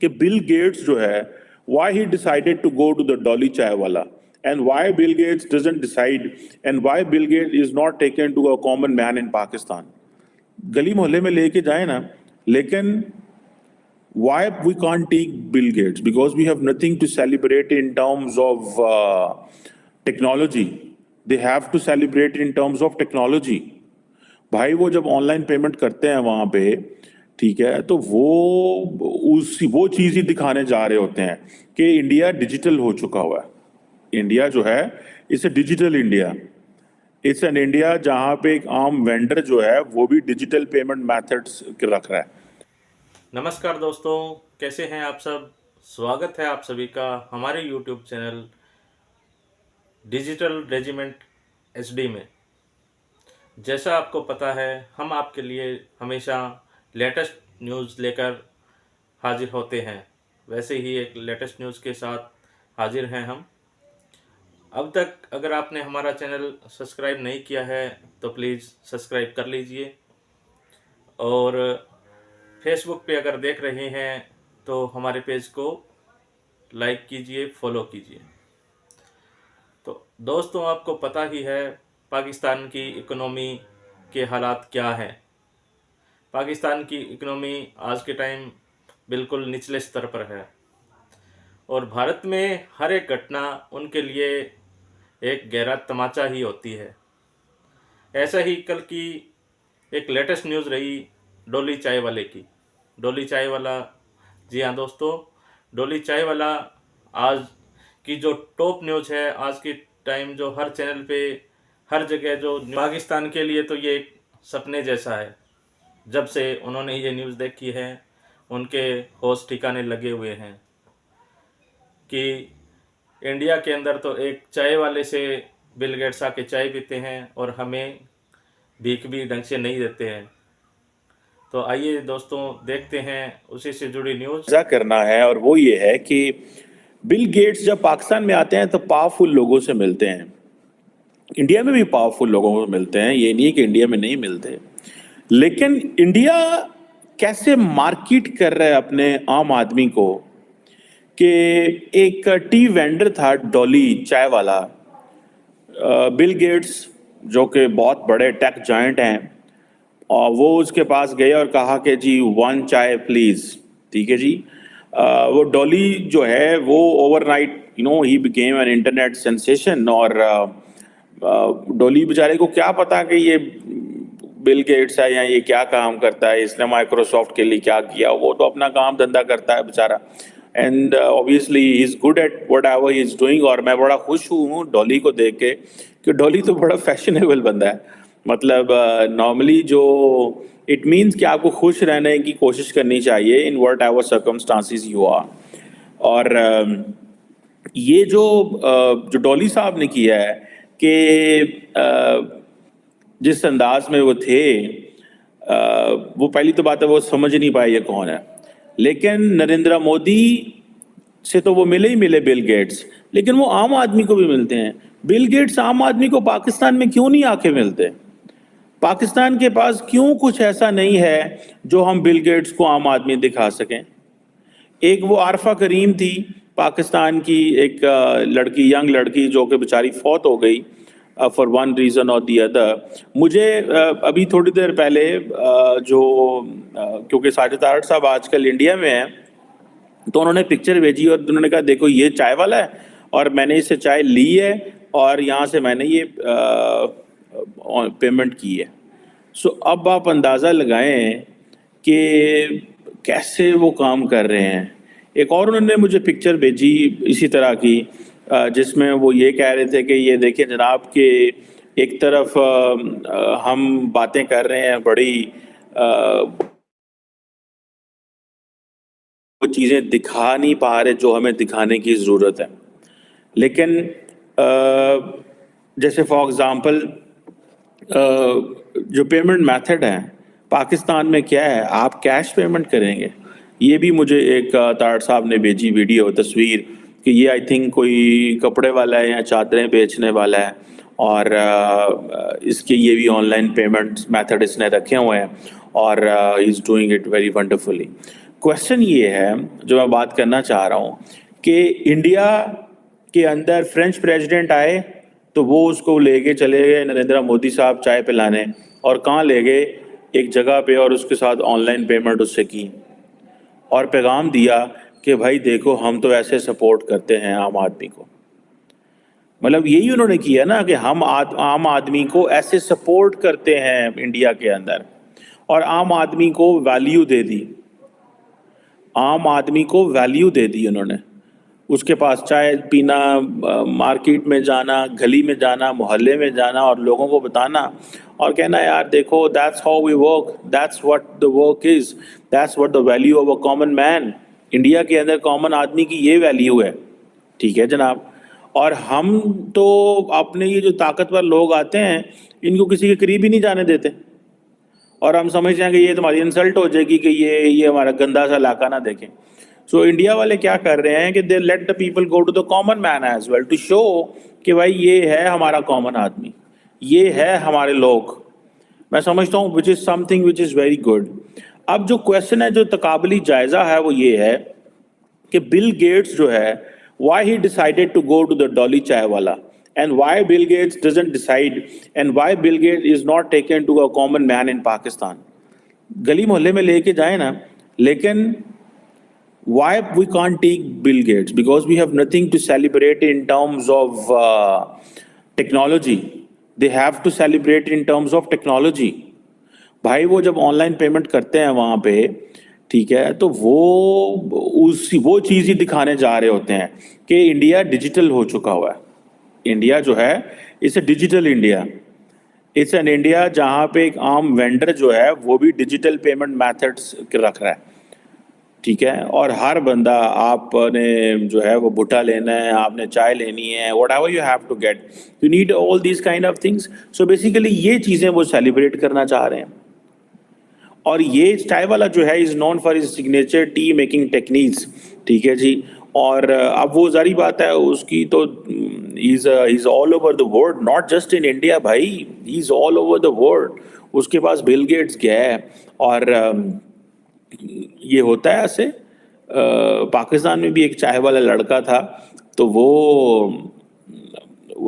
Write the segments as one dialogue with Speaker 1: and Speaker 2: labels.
Speaker 1: कि Bill Gates जो है why he decided to go to the Dolly Chai wala, and why Bill Gates doesn't decide, and why Bill Gates is not taken to a common man in Pakistan. गली मोहल्ले में लेके जाए ना, लेकिन why we can't take Bill Gates? Because we have nothing to celebrate in terms of technology. They have to celebrate in terms of technology. भाई वो जब ऑनलाइन पेमेंट करते हैं वहां पे, ठीक है, तो वो चीज ही दिखाने जा रहे होते हैं कि इंडिया डिजिटल हो चुका हुआ है। इंडिया जो है it's a digital India, it's an India जहां पे एक आम वेंडर जो है वो भी डिजिटल पेमेंट मेथड्स रख रहा है।
Speaker 2: नमस्कार दोस्तों, कैसे हैं आप सब। स्वागत है आप सभी का हमारे YouTube channel digital regiment HD में। जैसा आपको पता है, हम आपके लिए हमेशा लेटेस्ट न्यूज़ लेकर हाजिर होते हैं। वैसे ही एक लेटेस्ट न्यूज़ के साथ हाजिर हैं हम। अब तक अगर आपने हमारा चैनल सब्सक्राइब नहीं किया है तो प्लीज़ सब्सक्राइब कर लीजिए, और फेसबुक पे अगर देख रहे हैं तो हमारे पेज को लाइक कीजिए, फॉलो कीजिए। तो दोस्तों, आपको पता ही है पाकिस्तान की इकोनॉमी के हालात क्या हैं। पाकिस्तान की इकोनॉमी आज के टाइम बिल्कुल निचले स्तर पर है, और भारत में हर एक घटना उनके लिए एक गहरा तमाचा ही होती है। ऐसा ही कल की एक लेटेस्ट न्यूज़ रही डोली चाय वाले की। डोली चाय वाला, जी हाँ दोस्तों, डोली चाय वाला आज की जो टॉप न्यूज़ है, आज के टाइम जो हर चैनल पे हर जगह जो पाकिस्तान के लिए तो ये एक सपने जैसा है। जब से उन्होंने ये न्यूज़ देखी है उनके होश ठिकाने लगे हुए हैं कि इंडिया के अंदर तो एक चाय वाले से बिल गेट्स आके चाय पीते हैं और हमें भीख भी ढंग से नहीं देते हैं। तो आइए दोस्तों, देखते हैं उसी से जुड़ी न्यूज़।
Speaker 1: क्या करना है, और वो ये है कि बिल गेट्स जब पाकिस्तान में आते हैं तो पावरफुल लोगों से मिलते हैं। इंडिया में भी पावरफुल लोगों को मिलते हैं, ये नहीं कि इंडिया में नहीं मिलते, लेकिन इंडिया कैसे मार्केट कर रहा है अपने आम आदमी को कि एक टी वेंडर था डॉली चाय वाला, बिल गेट्स जो कि बहुत बड़े टेक जायंट हैं, और वो उसके पास गए और कहा कि जी 1 चाय प्लीज़। ठीक है जी। वो डॉली जो है वो overnight he became an internet sensation, और डॉली बेचारे को क्या पता कि ये बिल गेट्स है या ये क्या काम करता है, इसने माइक्रोसॉफ्ट के लिए क्या किया। वो तो अपना काम धंधा करता है बेचारा, and obviously he is good at what ever he is doing. और मैं बड़ा खुश हूँ डॉली को देख के कि डॉली तो बड़ा फैशनेबल बंदा है। मतलब नॉर्मली जो इट मीन्स कि आपको खुश रहने की कोशिश करनी चाहिए in whatever circumstances you are. और ये जो डॉली साहब ने किया है कि जिस अंदाज में वो थे, वो पहली तो बात है वो समझ नहीं पाए ये कौन है। लेकिन नरेंद्र मोदी से तो वो मिले ही मिले बिल गेट्स, लेकिन वो आम आदमी को भी मिलते हैं। बिल गेट्स आम आदमी को पाकिस्तान में क्यों नहीं आके मिलते? पाकिस्तान के पास क्यों कुछ ऐसा नहीं है जो हम बिल गेट्स को आम आदमी दिखा सकें? एक वो आरफा करीम थी पाकिस्तान की, एक लड़की, यंग लड़की, जो कि बेचारी फौत हो गई फॉर वन रीज़न और दी अदर। मुझे अभी थोड़ी देर पहले क्योंकि साजिद तारड़ साहब आजकल इंडिया में हैं, तो उन्होंने पिक्चर भेजी और उन्होंने कहा देखो ये चाय वाला है और मैंने इससे चाय ली है और यहाँ से मैंने ये पेमेंट की है। सो अब आप अंदाज़ा लगाएं कि कैसे वो काम कर रहे हैं। एक और उन्होंने मुझे पिक्चर भेजी इसी तरह की, जिसमें वो ये कह रहे थे कि ये देखिए जनाब कि एक तरफ हम बातें कर रहे हैं बड़ी, वो चीज़ें दिखा नहीं पा रहे जो हमें दिखाने की ज़रूरत है। लेकिन जैसे फॉर एग्ज़ाम्पल जो पेमेंट मेथड है पाकिस्तान में क्या है, आप कैश पेमेंट करेंगे। ये भी मुझे एक तारड़ साहब ने भेजी वीडियो तस्वीर कि ये आई थिंक कोई कपड़े वाला है या चादरें बेचने वाला है, और इसके ये भी ऑनलाइन पेमेंट मेथड इसने रखे हुए हैं और he is doing it very wonderfully. Question ये है जो मैं बात करना चाह रहा हूँ कि इंडिया के अंदर फ्रेंच प्रेसिडेंट आए तो वो उसको लेके चले गए नरेंद्र मोदी साहब चाय पिलाने, और कहाँ ले गए, एक जगह पे, और उसके साथ ऑनलाइन पेमेंट उससे की और पैगाम दिया कि भाई देखो हम तो ऐसे सपोर्ट करते हैं आम आदमी को। मतलब यही उन्होंने किया ना कि हम आम आदमी को ऐसे सपोर्ट करते हैं इंडिया के अंदर, और आम आदमी को वैल्यू दे दी, आम आदमी को वैल्यू दे दी उन्होंने। उसके पास चाय पीना, मार्केट में जाना, गली में जाना, मोहल्ले में जाना और लोगों को बताना और कहना यार देखो that's how we work, that's what the work is, that's what the value of a common man. India के अंदर कॉमन आदमी की ये वैल्यू है, ठीक है जनाब। और हम तो अपने ये जो ताकतवर लोग आते हैं इनको किसी के करीब ही नहीं जाने देते, और हम समझते हैं कि ये तुम्हारी इंसल्ट हो जाएगी कि ये हमारा गंदा सा इलाका ना देखें। सो इंडिया वाले क्या कर रहे हैं कि they let the people go to the common man as well to show कि भाई ये है हमारा कॉमन आदमी, ये है हमारे लोग। मैं समझता हूँ which is something which is very good. अब जो क्वेश्चन है, जो तकाबली जायज़ा है, वो ये है कि बिल गेट्स जो है, why he decided to go to the Dolly Chai wala, and why Bill Gates doesn't decide, and why Bill Gates is not taken to a common man in Pakistan. गली मोहल्ले में लेके जाए ना, लेकिन why we can't take Bill Gates? Because we have nothing to celebrate in terms of technology. They have to celebrate in terms of technology. भाई वो जब ऑनलाइन पेमेंट करते हैं वहाँ पे, ठीक है, तो वो चीज़ ही दिखाने जा रहे होते हैं कि इंडिया डिजिटल हो चुका हुआ है। इंडिया जो है it's a digital India, it's an India जहाँ पे एक आम वेंडर जो है वो भी डिजिटल पेमेंट मेथड्स रख रहा है, ठीक है। और हर बंदा, आपने जो है वो भुट्टा लेना है, आपने चाय लेनी है, whatever you have to get, you need all these kind of things. So basically ये चीज़ें वो सेलिब्रेट करना चाह रहे हैं। और ये चाय वाला जो है is known for his signature T making techniques, ठीक है जी। और अब वो जारी बात है उसकी, तो is all over the world, not just in India भाई, is all over the world. उसके पास बिल गेट्स गया है, और ये होता है ऐसे। पाकिस्तान में भी एक चाय वाला लड़का था, तो वो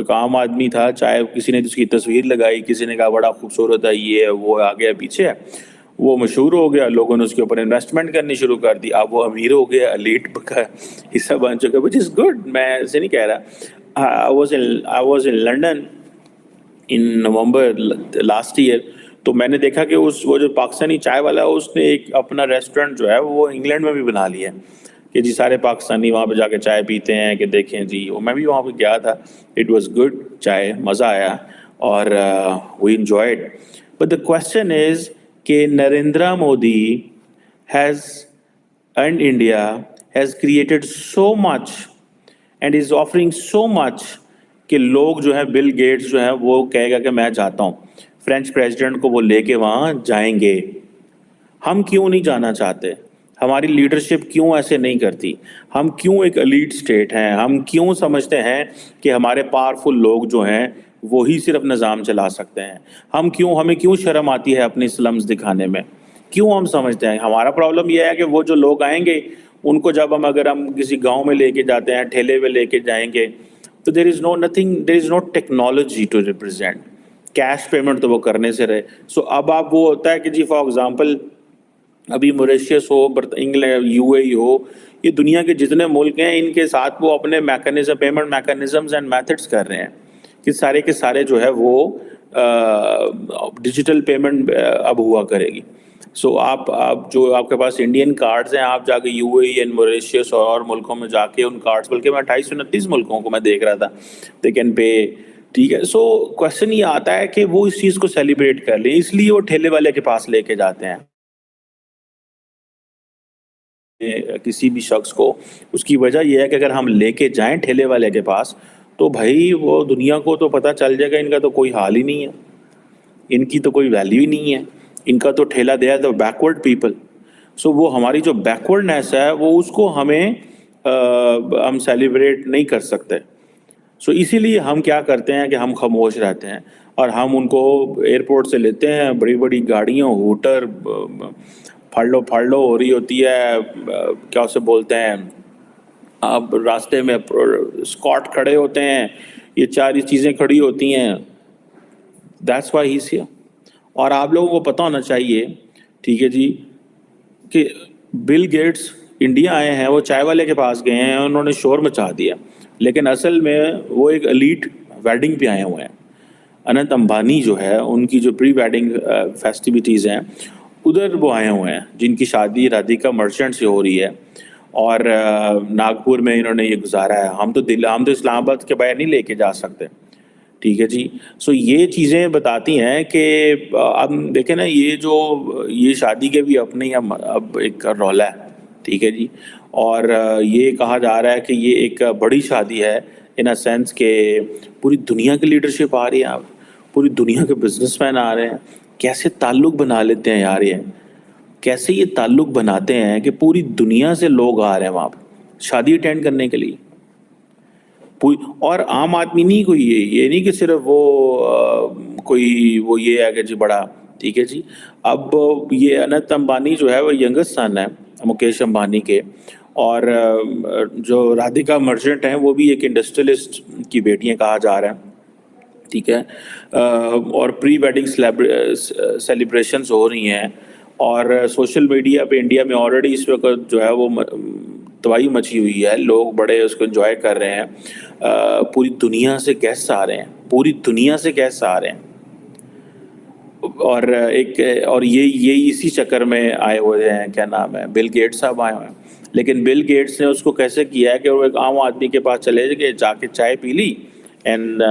Speaker 1: एक आम आदमी था, चाय किसी ने उसकी तस्वीर लगाई, किसी ने कहा बड़ा खूबसूरत है, ये है, वो आगे पीछे है, वो मशहूर हो गया, लोगों ने उसके ऊपर इन्वेस्टमेंट करनी शुरू कर दी, अब वो अमीर हो गया, एलीट का हिस्सा बन चुका है, विच इज़ गुड, मैं ऐसे नहीं कह रहा। I was in London in November last year, तो मैंने देखा कि वो जो पाकिस्तानी चाय वाला है उसने एक अपना रेस्टोरेंट जो है वो इंग्लैंड में भी बना लिया है कि जी सारे पाकिस्तानी वहाँ पे जाके चाय पीते हैं, कि देखें जी। मैं भी वहाँ पे गया था, इट वाज गुड, चाय मज़ा आया, और we enjoyed. But the question is कि Narendra Modi has and India has created so much and is offering so much कि लोग जो है, बिल गेट्स जो है वो कहेगा कि मैं जाता हूँ, फ्रेंच प्रेसिडेंट को वो लेके वहाँ जाएंगे। हम क्यों नहीं जाना चाहते? हमारी लीडरशिप क्यों ऐसे नहीं करती? हम क्यों एक एलीट स्टेट हैं? हम क्यों समझते हैं कि हमारे पावरफुल लोग जो हैं वो ही सिर्फ निज़ाम चला सकते हैं? हमें क्यों शर्म आती है अपनी स्लम्स दिखाने में? क्यों हम समझते हैं? हमारा प्रॉब्लम यह है कि वो जो लोग आएंगे उनको जब अगर हम किसी गांव में लेके जाते हैं, ठेले पे लेके जाएंगे, तो there is no technology to represent. Cash payment तो वो करने से रहे। सो अब आप वो होता है कि जी फॉर एग्जांपल अभी मॉरिशस हो, इंग्लैंड, यूएई हो, ये दुनिया के जितने मुल्क हैं इनके साथ वो अपने पेमेंट मैकेनिज्म्स एंड मेथड्स कर रहे हैं कि सारे के सारे जो है वो डिजिटल पेमेंट अब हुआ करेगी। सो आप जो आपके पास इंडियन कार्ड्स हैं, आप जाके यूएई एंड मॉरिशस और मुल्कों में जाके उन कार्ड्स, बल्कि मैं 28-29 मुल्कों को मैं देख रहा था, दे कैन पे, ठीक है। सो क्वेश्चन ये आता है कि वो इस चीज़ को सेलिब्रेट कर लें, इसलिए वो ठेले वाले के पास लेके जाते हैं किसी भी शख्स को। उसकी वजह यह है कि अगर हम लेके जाएं ठेले वाले के पास, तो भाई वो दुनिया को तो पता चल जाएगा इनका तो कोई हाल ही नहीं है, इनकी तो कोई वैल्यू ही नहीं है, इनका तो ठेला दिया है तो बैकवर्ड पीपल। सो वो हमारी जो बैकवर्डनेस है वो उसको हम सेलिब्रेट नहीं कर सकते। सो इसीलिए हम क्या करते हैं कि हम खामोश रहते हैं, और हम उनको एयरपोर्ट से लेते हैं, बड़ी बड़ी गाड़ियों, हूटर, फाड़ लो हो रही होती है, क्या उसे बोलते हैं, अब रास्ते में स्कॉट खड़े होते हैं, ये सारी चीज़ें खड़ी होती हैं, that's why he is here. और आप लोगों को पता होना चाहिए, ठीक है जी, कि बिल गेट्स इंडिया आए हैं, वो चाय वाले के पास गए हैं, उन्होंने शोर मचा दिया, लेकिन असल में वो एक एलीट वेडिंग पे आए हुए हैं। अनंत अंबानी जो है, उनकी जो प्री वेडिंग फेस्टिविटीज़ हैं, उधर वो आए हुए हैं, जिनकी शादी राधिका मर्चेंट से हो रही है, और नागपुर में इन्होंने ये गुजारा है। हम तो इस्लामाबाद के बाहर नहीं लेके जा सकते, ठीक है जी। सो ये चीज़ें बताती हैं कि अब देखें ना, ये शादी के भी अपने ही अब एक रौला है, ठीक है जी। और ये कहा जा रहा है कि ये एक बड़ी शादी है, इन अ सेंस के पूरी दुनिया की लीडरशिप आ रही है, अब पूरी दुनिया के बिजनेसमैन आ रहे हैं। कैसे ताल्लुक बना लेते हैं यार ये, कैसे ये ताल्लुक बनाते हैं कि पूरी दुनिया से लोग आ रहे हैं वहाँ पर शादी अटेंड करने के लिए। और आम आदमी नहीं, कोई ये नहीं कि सिर्फ वो कोई वो ये है कि जी बड़ा, ठीक है जी। अब ये अनंत अंबानी जो है वो यंगेस्ट सन है मुकेश अंबानी के, और जो राधिका मर्चेंट हैं वो भी एक इंडस्ट्रियलिस्ट की बेटियां कहा जा रहा है, ठीक है। और प्री वेडिंग सेलिब्रेशंस हो रही हैं, और सोशल मीडिया पे इंडिया में ऑलरेडी इस वक्त जो है वो तबाही मची हुई है, लोग बड़े उसको एंजॉय कर रहे हैं। पूरी दुनिया से गेस्ट आ रहे हैं, पूरी दुनिया से गेस्ट आ रहे हैं, और ये इसी चक्कर में आए हुए हैं, क्या नाम है, बिल गेट्स साहब आए हुए हैं। लेकिन बिल गेट्स ने उसको कैसे किया है कि वो एक आम आदमी के पास चले गए, जाके चाय पी ली, एंड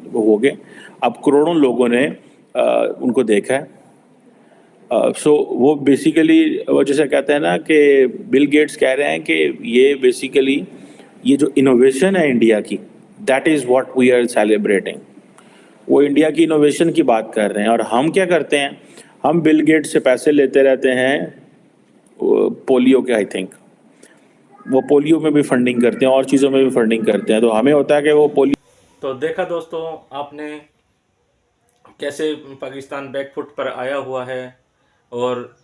Speaker 1: वो हो गए। अब करोड़ों लोगों ने उनको देखा है। सो वो बेसिकली, वो जैसे कहते हैं ना कि बिल गेट्स कह रहे हैं कि ये बेसिकली ये जो इनोवेशन है इंडिया की, that is what we are celebrating. वो इंडिया की इनोवेशन की बात कर रहे हैं, और हम क्या करते हैं, हम बिल गेट्स से पैसे लेते रहते हैं पोलियो के, आई थिंक वो पोलियो में भी फंडिंग करते हैं और चीज़ों में भी फंडिंग करते हैं, तो हमें होता है कि वो पोलियो।
Speaker 2: तो देखा दोस्तों आपने कैसे पाकिस्तान बैकफुट पर आया हुआ है, और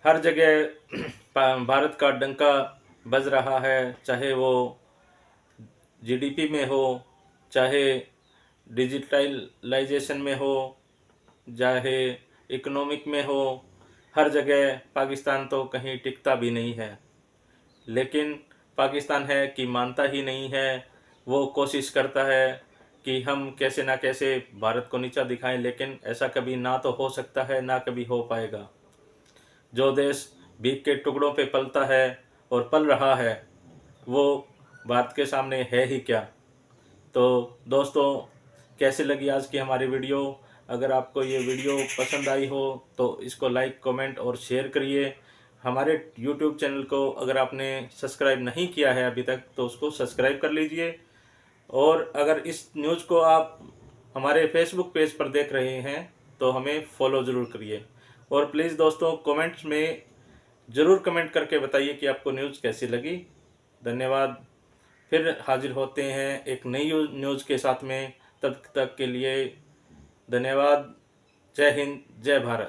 Speaker 2: हर जगह भारत का डंका बज रहा है, चाहे वो जीडीपी में हो, चाहे डिजिटलाइजेशन में हो, चाहे इकोनॉमिक में हो, हर जगह पाकिस्तान तो कहीं टिकता भी नहीं है। लेकिन पाकिस्तान है कि मानता ही नहीं है, वो कोशिश करता है कि हम कैसे ना कैसे भारत को नीचा दिखाएं, लेकिन ऐसा कभी ना तो हो सकता है, ना कभी हो पाएगा। जो देश भीख के टुकड़ों पे पलता है और पल रहा है, वो भारत के सामने है ही क्या। तो दोस्तों, कैसे लगी आज की हमारी वीडियो? अगर आपको ये वीडियो पसंद आई हो तो इसको लाइक, कमेंट और शेयर करिए। हमारे YouTube चैनल को अगर आपने सब्सक्राइब नहीं किया है अभी तक तो उसको सब्सक्राइब कर लीजिए। और अगर इस न्यूज़ को आप हमारे फेसबुक पेज पर देख रहे हैं तो हमें फॉलो ज़रूर करिए। और प्लीज़ दोस्तों, कमेंट्स में ज़रूर कमेंट करके बताइए कि आपको न्यूज़ कैसी लगी। धन्यवाद। फिर हाजिर होते हैं एक नई न्यूज़ के साथ में, तब तक के लिए धन्यवाद। जय हिंद, जय भारत।